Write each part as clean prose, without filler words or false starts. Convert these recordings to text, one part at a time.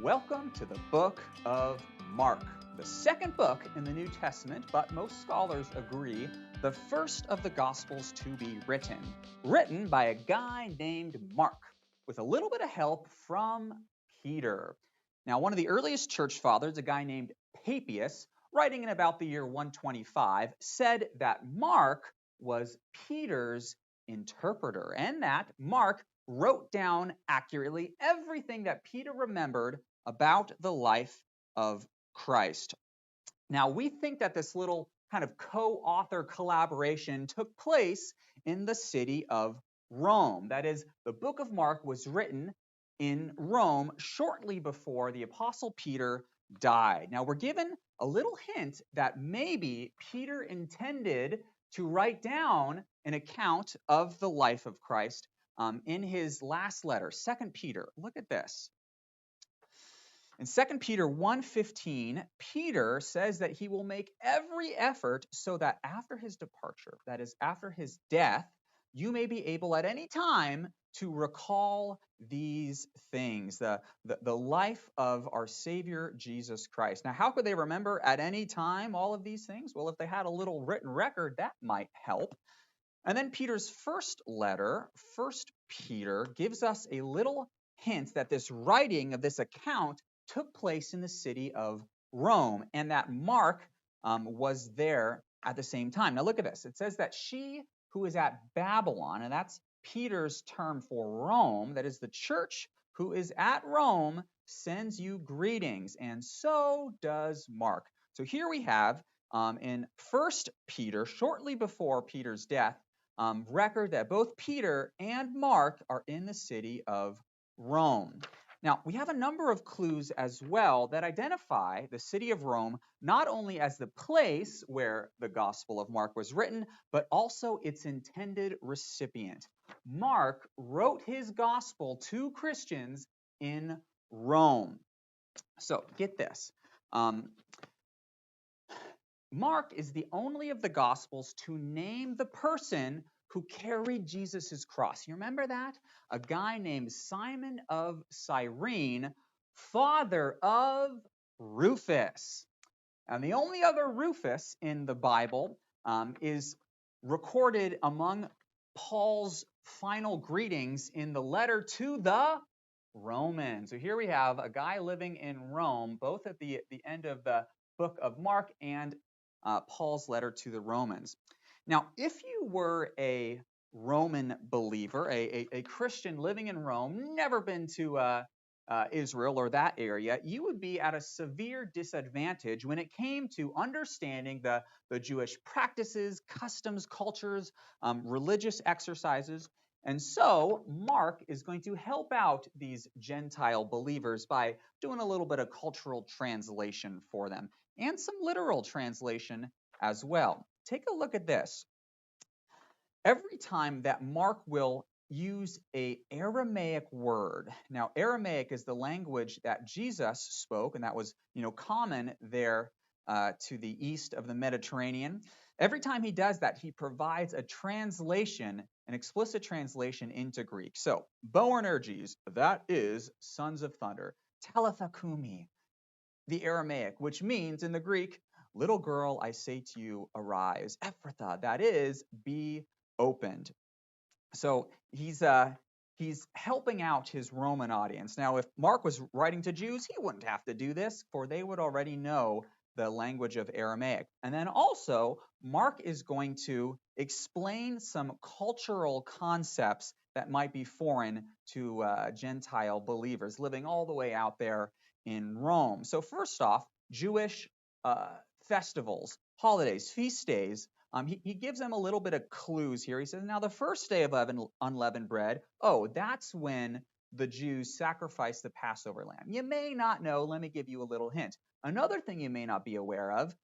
Welcome to the book of Mark, the second book in the New Testament, but most scholars agree the first of the Gospels to be written by a guy named Mark, with a little bit of help from Peter. Now, one of the earliest church fathers, a guy named Papias, writing in about the year 125, said that Mark was Peter's interpreter, and that Mark wrote down accurately everything that Peter remembered about the life of Christ. Now, we think that this little kind of co-author collaboration took place in the city of Rome. That is, the book of Mark was written in Rome shortly before the Apostle Peter died. Now, we're given a little hint that maybe Peter intended to write down an account of the life of Christ in his last letter, 2 Peter. Look at this. In 2 Peter 1:15, Peter says that he will make every effort so that after his departure, that is, after his death, you may be able at any time to recall these things, the life of our Savior Jesus Christ. Now, how could they remember at any time all of these things? Well, if they had a little written record, that might help. And then Peter's first letter, 1 Peter, gives us a little hint that this writing of this account took place in the city of Rome, and that Mark was there at the same time. Now look at this. It says that she who is at Babylon, and that's Peter's term for Rome, that is the church who is at Rome, sends you greetings, and so does Mark. So here we have in 1 Peter, shortly before Peter's death, record that both Peter and Mark are in the city of Rome. Now, we have a number of clues as well that identify the city of Rome not only as the place where the Gospel of Mark was written, but also its intended recipient. Mark wrote his Gospel to Christians in Rome. So, get this. Mark is the only of the Gospels to name the person who carried Jesus' cross. You remember that? A guy named Simon of Cyrene, father of Rufus. And the only other Rufus in the Bible is recorded among Paul's final greetings in the letter to the Romans. So here we have a guy living in Rome, both at the end of the book of Mark and Paul's letter to the Romans. Now, if you were a Roman believer, a Christian living in Rome, never been to Israel or that area, you would be at a severe disadvantage when it came to understanding the Jewish practices, customs, cultures, religious exercises. And so Mark is going to help out these Gentile believers by doing a little bit of cultural translation for them and some literal translation as well. Take a look at this. Every time that Mark will use an Aramaic word. Now, Aramaic is the language that Jesus spoke, and that was, common there to the east of the Mediterranean. Every time he does that, he provides a translation, an explicit translation into Greek. So, Boanerges, that is sons of thunder. Talitha Kumi, the Aramaic, which means in the Greek, little girl, I say to you, arise. Ephphatha, that is, be opened. So he's helping out his Roman audience. Now, if Mark was writing to Jews, he wouldn't have to do this, for they would already know the language of Aramaic. And then also, Mark is going to explain some cultural concepts that might be foreign to Gentile believers living all the way out there in Rome. So first off, Jewish festivals, holidays, feast days. He gives them a little bit of clues here. He says, now the first day of unleavened bread, that's when the Jews sacrifice the Passover lamb. You may not know, let me give you a little hint. Another thing you may not be aware of,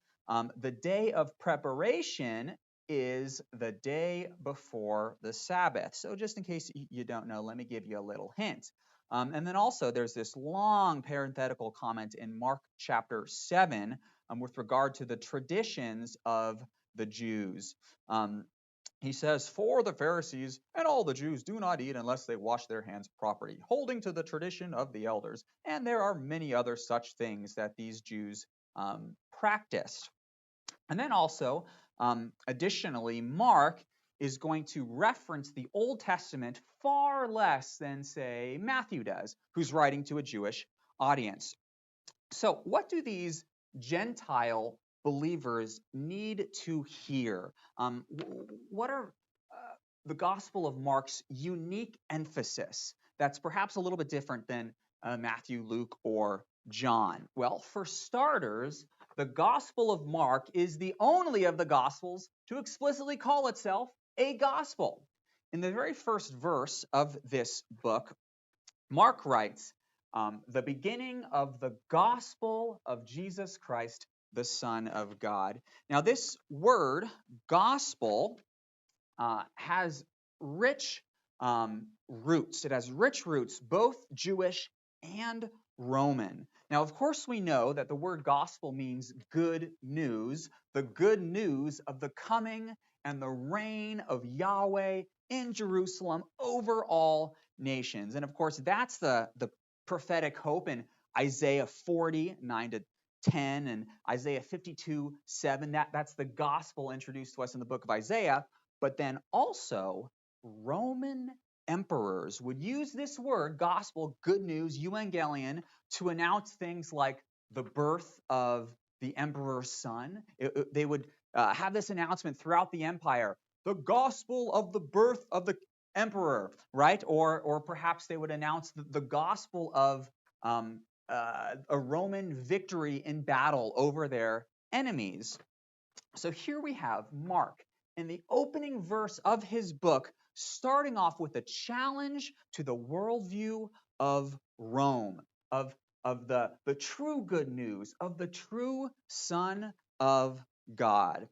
the day of preparation is the day before the Sabbath. So just in case you don't know, let me give you a little hint. And then also there's this long parenthetical comment in Mark chapter 7 with regard to the traditions of the Jews. He says, "For the Pharisees and all the Jews do not eat unless they wash their hands properly, holding to the tradition of the elders." And there are many other such things that these Jews practiced. And then also, additionally, Mark is going to reference the Old Testament far less than, say, Matthew does, who's writing to a Jewish audience. So what do these Gentile believers need to hear? What are the Gospel of Mark's unique emphasis that's perhaps a little bit different than Matthew, Luke, or John? Well, for starters, the Gospel of Mark is the only of the Gospels to explicitly call itself a gospel. In the very first verse of this book, Mark writes, "The beginning of the gospel of Jesus Christ, the Son of God." Now, this word, gospel, has rich roots. It has rich roots, both Jewish and Roman. Now, of course, we know that the word gospel means good news, the good news of the coming and the reign of Yahweh in Jerusalem over all nations. And of course, that's the prophetic hope in Isaiah 40, 9 to 10, and Isaiah 52, 7. That's the gospel introduced to us in the book of Isaiah. But then also, Roman emperors would use this word, gospel, good news, euangelion, to announce things like the birth of the emperor's son. They would have this announcement throughout the empire, the gospel of the birth of the emperor, right? Or perhaps they would announce the gospel of a Roman victory in battle over their enemies. So here we have Mark in the opening verse of his book, starting off with a challenge to the worldview of Rome, of the true good news, of the true Son of God.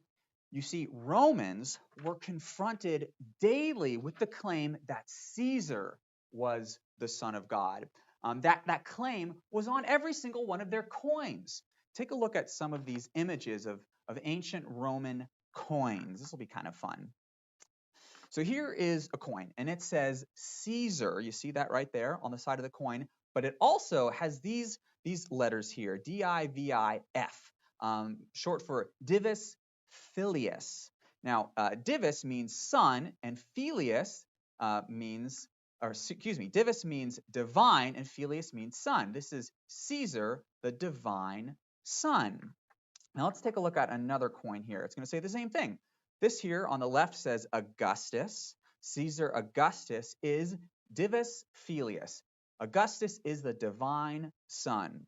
You see, Romans were confronted daily with the claim that Caesar was the Son of God. That claim was on every single one of their coins. Take a look at some of these images of ancient Roman coins. This will be kind of fun. So here is a coin, and it says Caesar. You see that right there on the side of the coin, but it also has these letters here, D-I-V-I-F, short for Divus Filius. Now, Divus means son, and Filius means, or excuse me, Divus means divine, and Filius means son. This is Caesar, the divine son. Now let's take a look at another coin here. It's going to say the same thing. This here on the left says Augustus. Caesar Augustus is Divus Filius. Augustus is the divine son.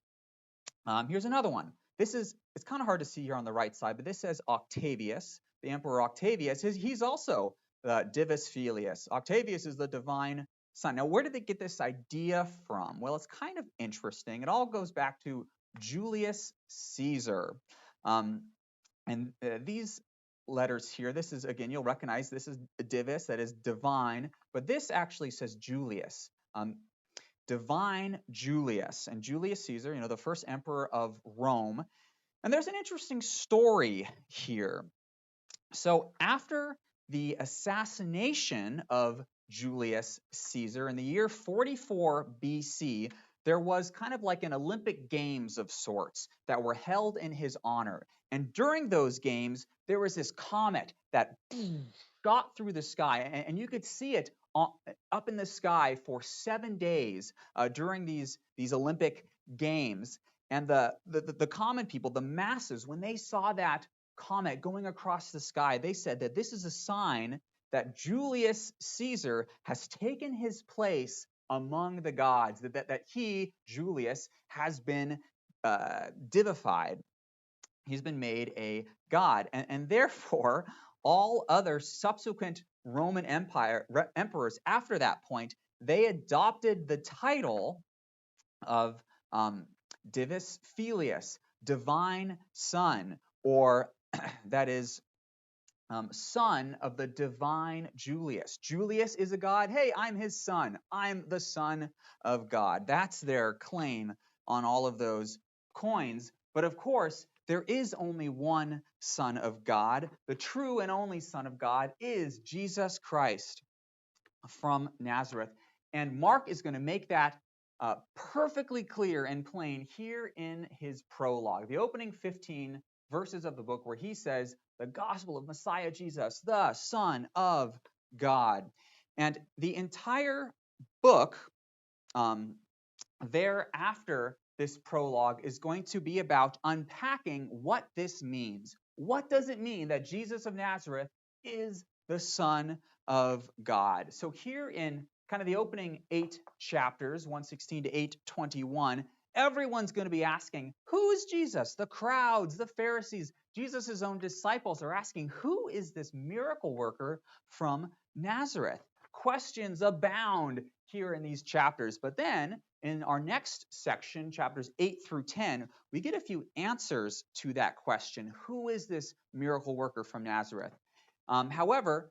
Here's another one. It's kind of hard to see here on the right side, but this says Octavius. The Emperor Octavius, he's also Divus Filius. Octavius is the divine son. Now, where did they get this idea from? Well, it's kind of interesting. It all goes back to Julius Caesar. And these letters here, this is, again, you'll recognize this is Divus, that is divine, but this actually says Julius. Divine Julius, and Julius Caesar, the first emperor of Rome. And there's an interesting story here. So after the assassination of Julius Caesar in the year 44 BC, there was kind of like an Olympic Games of sorts that were held in his honor. And during those games, there was this comet that shot through the sky, and you could see it up in the sky for 7 days during these Olympic Games. And the common people, the masses, when they saw that comet going across the sky, they said that this is a sign that Julius Caesar has taken his place among the gods, that he, Julius, has been divified. He's been made a god. And therefore, all other subsequent Roman emperors after that point, they adopted the title of Divus Filius, divine son, or that is son of the divine Julius. Julius is a god. Hey, I'm his son. I'm the son of God. That's their claim on all of those coins. But of course, there is only one Son of God. The true and only Son of God is Jesus Christ from Nazareth. And Mark is going to make that perfectly clear and plain here in his prologue, the opening 15 verses of the book, where he says, the gospel of Messiah Jesus, the Son of God. And the entire book thereafter this prologue is going to be about unpacking what this means. What does it mean that Jesus of Nazareth is the Son of God? So here in kind of the opening 8 chapters, 116 to 821, everyone's going to be asking, who is Jesus? The crowds, the Pharisees, Jesus' own disciples are asking, who is this miracle worker from Nazareth? Questions abound here in these chapters. But then in our next section, chapters 8 through 10, we get a few answers to that question. Who is this miracle worker from Nazareth? However,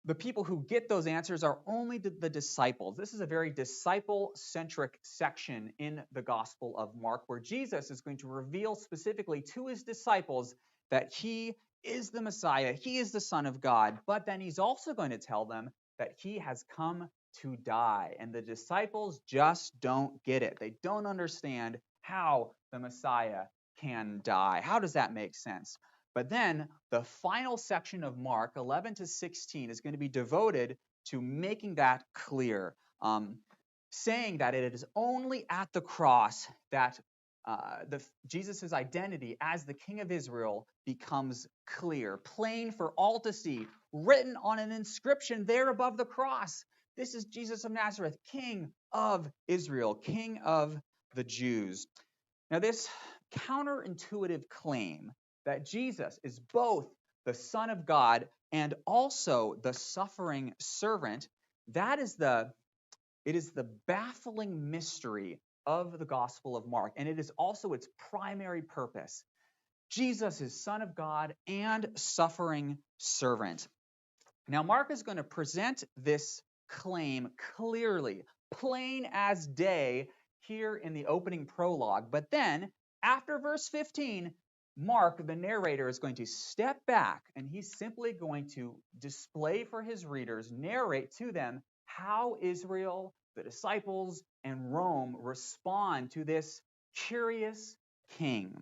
the people who get those answers are only the disciples. This is a very disciple-centric section in the Gospel of Mark, where Jesus is going to reveal specifically to his disciples that he is the Messiah, he is the Son of God, but then he's also going to tell them that he has come to die. And the disciples just don't get it. They don't understand how the Messiah can die. How does that make sense? But then the final section of Mark, 11 to 16, is going to be devoted to making that clear, saying that it is only at the cross that Jesus' identity as the King of Israel becomes clear, plain for all to see, written on an inscription there above the cross. This is Jesus of Nazareth, King of Israel, King of the Jews. Now, this counterintuitive claim that Jesus is both the Son of God and also the suffering servant, it is the baffling mystery of the Gospel of Mark, and it is also its primary purpose. Jesus is Son of God and suffering servant. Now, Mark is going to present this claim clearly, plain as day, here in the opening prologue. But then, after verse 15, Mark, the narrator, is going to step back, and he's simply going to display for his readers, narrate to them how Israel, the disciples, and Rome respond to this curious king.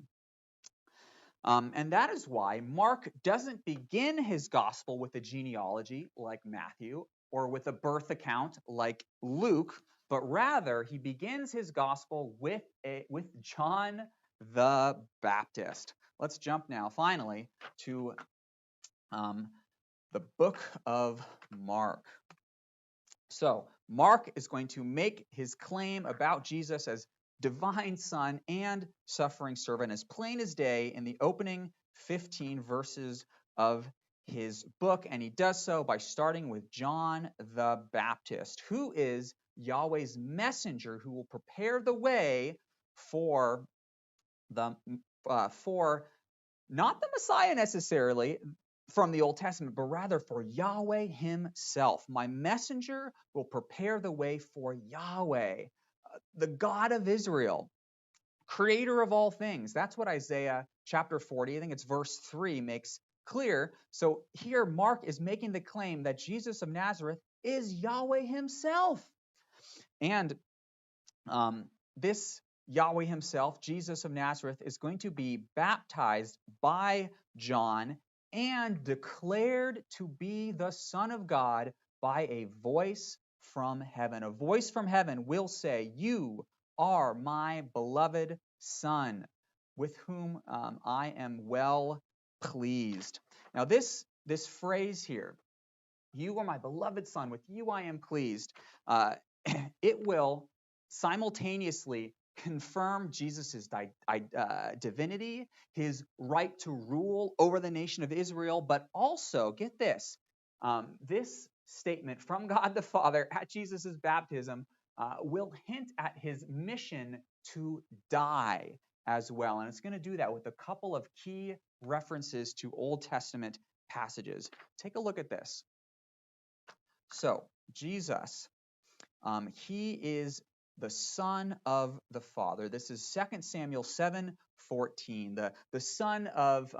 And that is why Mark doesn't begin his gospel with a genealogy like Matthew or with a birth account like Luke, but rather he begins his gospel with John the Baptist. Let's jump now, finally, to the book of Mark. So Mark is going to make his claim about Jesus as divine Son and suffering servant as plain as day in the opening 15 verses of his book. And he does so by starting with John the Baptist, who is Yahweh's messenger, who will prepare the way for not the Messiah necessarily from the Old Testament, but rather for Yahweh himself. My messenger will prepare the way for Yahweh, the God of Israel, creator of all things. That's what Isaiah chapter 40, I think it's verse 3, makes clear. So here Mark is making the claim that Jesus of Nazareth is Yahweh himself. And this Yahweh himself, Jesus of Nazareth, is going to be baptized by John and declared to be the Son of God by a voice from heaven. A voice from heaven will say, "You are my beloved Son, with whom I am well pleased." Now, this phrase here, "You are my beloved Son, with you I am pleased," it will simultaneously confirm Jesus' divinity, his right to rule over the nation of Israel, but also, get this, this statement from God the Father at Jesus' baptism will hint at his mission to die as well. And it's going to do that with a couple of key references to Old Testament passages. Take a look at this. So, Jesus, he is the Son of the Father. This is 2 Samuel 7:14. The Son of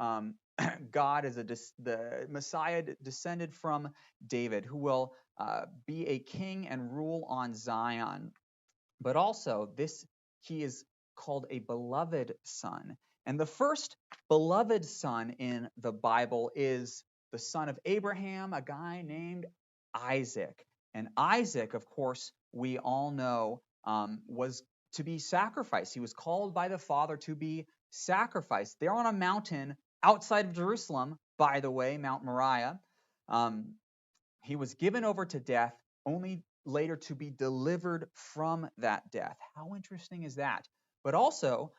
God is the Messiah descended from David, who will be a king and rule on Zion. But also, he is called a beloved son. And the first beloved son in the Bible is the son of Abraham, a guy named Isaac. And Isaac, of course, we all know, was to be sacrificed. He was called by the Father to be sacrificed. They're on a mountain outside of Jerusalem, by the way, Mount Moriah. He was given over to death, only later to be delivered from that death. How interesting is that? But also,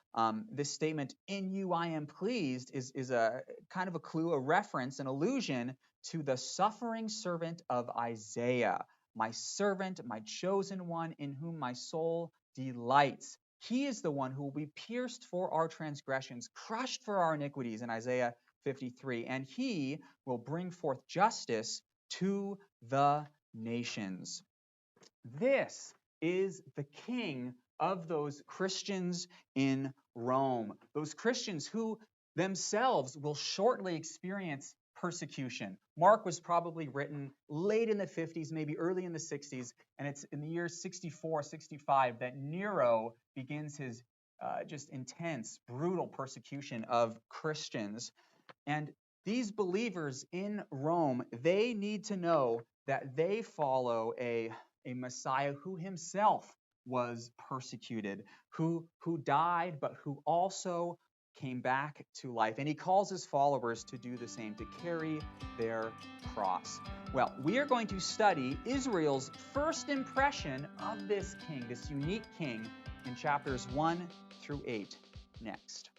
this statement, "In you I am pleased," is a kind of a clue, a reference, an allusion to the suffering servant of Isaiah. My servant, my chosen one, in whom my soul delights. He is the one who will be pierced for our transgressions, crushed for our iniquities, in Isaiah 53. And he will bring forth justice to the nations. This is the king of those Christians in Rome, those Christians who themselves will shortly experience persecution. Mark was probably written late in the 50s, maybe early in the 60s, and it's in the year 64, 65 that Nero begins his just intense, brutal persecution of Christians. And these believers in Rome, they need to know that they follow a Messiah who himself was persecuted, who died, but who also came back to life. And he calls his followers to do the same, to carry their cross. Well, we are going to study Israel's first impression of this king, this unique king, in chapters 1 through 8 next.